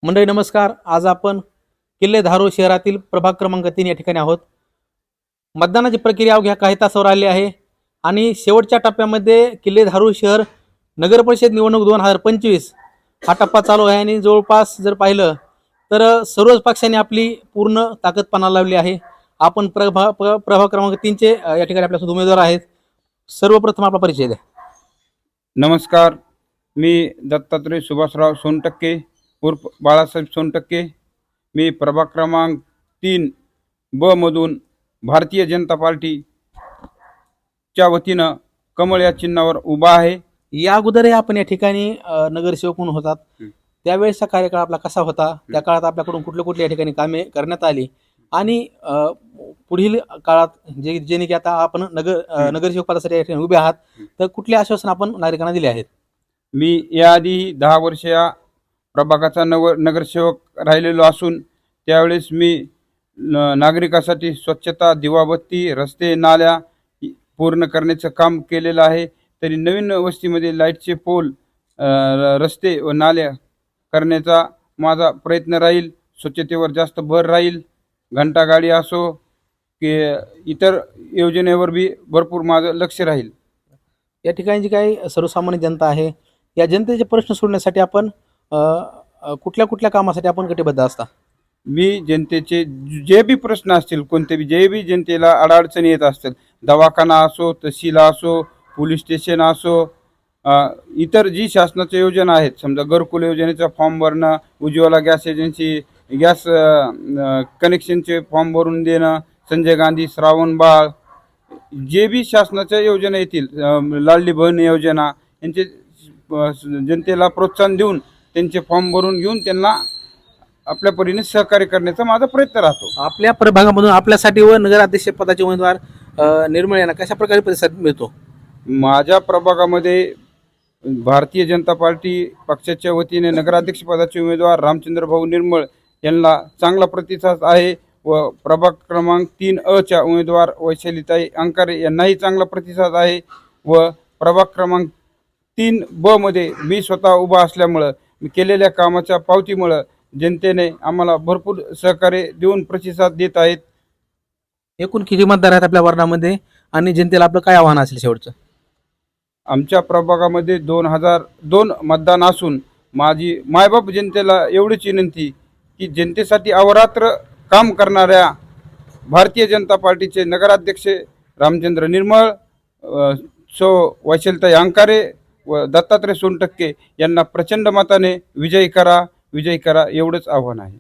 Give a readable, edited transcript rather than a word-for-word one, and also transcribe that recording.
मंडळी नमस्कार. आज आपण किल्ले धारूर शहरातील प्रभाग क्रमांक 3 या ठिकाणी आहोत. मतदानाची प्रक्रिया अवघ्या काही तासावर आली आहे आणि शेवटच्या टप्प्यामध्ये किल्ले धारूर शहर नगर परिषद निवडणूक 2025 हा टप्पा चालू आहे आणि जवळपास जर पाहिलं तर सर्वच पक्षांनी आपली पूर्ण ताकद पणाला लावली आहे. आपण प्रभाग क्रमांक 3चे या ठिकाणी आपल्यासोबत उमेदवार आहेत. सर्वप्रथम आपला परिचय द्या. नमस्कार, मी दत्तात्रय सुभाषराव सोनटक्के उर्फ बाळासाहेब सोनटक्के. मी प्रभाग क्रमांक 3 ब मधून भारतीय जनता पार्टीच्या वतीनं कमळ या चिन्हावर उभा आहे. या अगोदरही आपण या ठिकाणी नगरसेवक म्हणून होतात. त्यावेळेसचा कार्यकाळ आपला कसा होता? त्या काळात आपल्याकडून कुठली या ठिकाणी कामे करण्यात आली आणि पुढील काळात जे की आता आपण नगरसेवक पदासाठी या ठिकाणी उभे आहात, तर कुठले आश्वासन आपण नागरिकांना दिले आहेत? मी याआधी 10 वर्ष या प्रभागाचा नगरसेवक राहिलेलो असून त्यावेळेस मी नागरिकासाठी स्वच्छता, दिवाबत्ती, रस्ते, नाल्या पूर्ण करण्याचं काम केलेलं आहे. तरी नवीन वस्तीमध्ये लाईटचे पोल, रस्ते व नाल्या करण्याचा माझा प्रयत्न राहील. स्वच्छतेवर जास्त भर राहील. घंटागाडी असो की इतर योजनेवर बी भरपूर माझं लक्ष राहील. या ठिकाणी जी काही सर्वसामान्य जनता आहे, या जनतेचे प्रश्न सोडण्यासाठी आपण कुठल्या कामासाठी आपण कटिबद्ध असता? मी जनतेचे जे बी प्रश्न असतील, कोणते बी जे बी जनतेला अडचणी येत असतील, दवाखाना असो, तहसील असो, पोलीस स्टेशन असो, इतर जी शासनाच्या योजना आहेत, समजा घरकुल योजनेचा फॉर्म भरणं, उज्ज्वला गॅस एजन्सी गॅस कनेक्शनचे फॉर्म भरून देणं, संजय गांधी, श्रावण बाळ, जे बी शासनाच्या योजना येतील, लाडली बहीण योजना, यांचे जनतेला प्रोत्साहन देऊन त्यांचे फॉर्म भरून घेऊन त्यांना आपल्या परीने सहकार्य करण्याचा माझा प्रयत्न राहतो. आपल्या प्रभागामधून आपल्यासाठी व नगराध्यक्ष पदाचे उमेदवार निर्मळ यांना कशा प्रकारे प्रतिसाद मिळतो? माझ्या प्रभागामध्ये भारतीय जनता पार्टी पक्षाच्या वतीने नगराध्यक्ष पदाचे उमेदवार रामचंद्र भाऊ निर्मळ यांना चांगला प्रतिसाद आहे व प्रभाग क्रमांक 3 च्या उमेदवार वैशालीताई अंकारे यांनाही चांगला प्रतिसाद आहे व प्रभाग क्रमांक 3 ब मध्ये मी स्वतः उभा असल्यामुळं, मी केलेल्या कामाच्या पावतीमुळं जनतेने आम्हाला भरपूर सहकार्य देऊन प्रतिसाद देत आहेत. एकूण किती मतदार आहेत आपल्या वार्डामध्ये आणि जनतेला आपलं काय आव्हान असेल शेवटचं? आमच्या प्रभागामध्ये 2002 मतदान असून माझी मायबाप जनतेला एवढीच विनंती की जनतेसाठी अहोरात्र काम करणाऱ्या भारतीय जनता पार्टीचे नगराध्यक्ष रामचंद्र निर्मळ, सो वैशालीताई अंकारे व दत्तात्रय सोनटक्के यांना प्रचंड मताने विजयी करा एवढंच आव्हान आहे.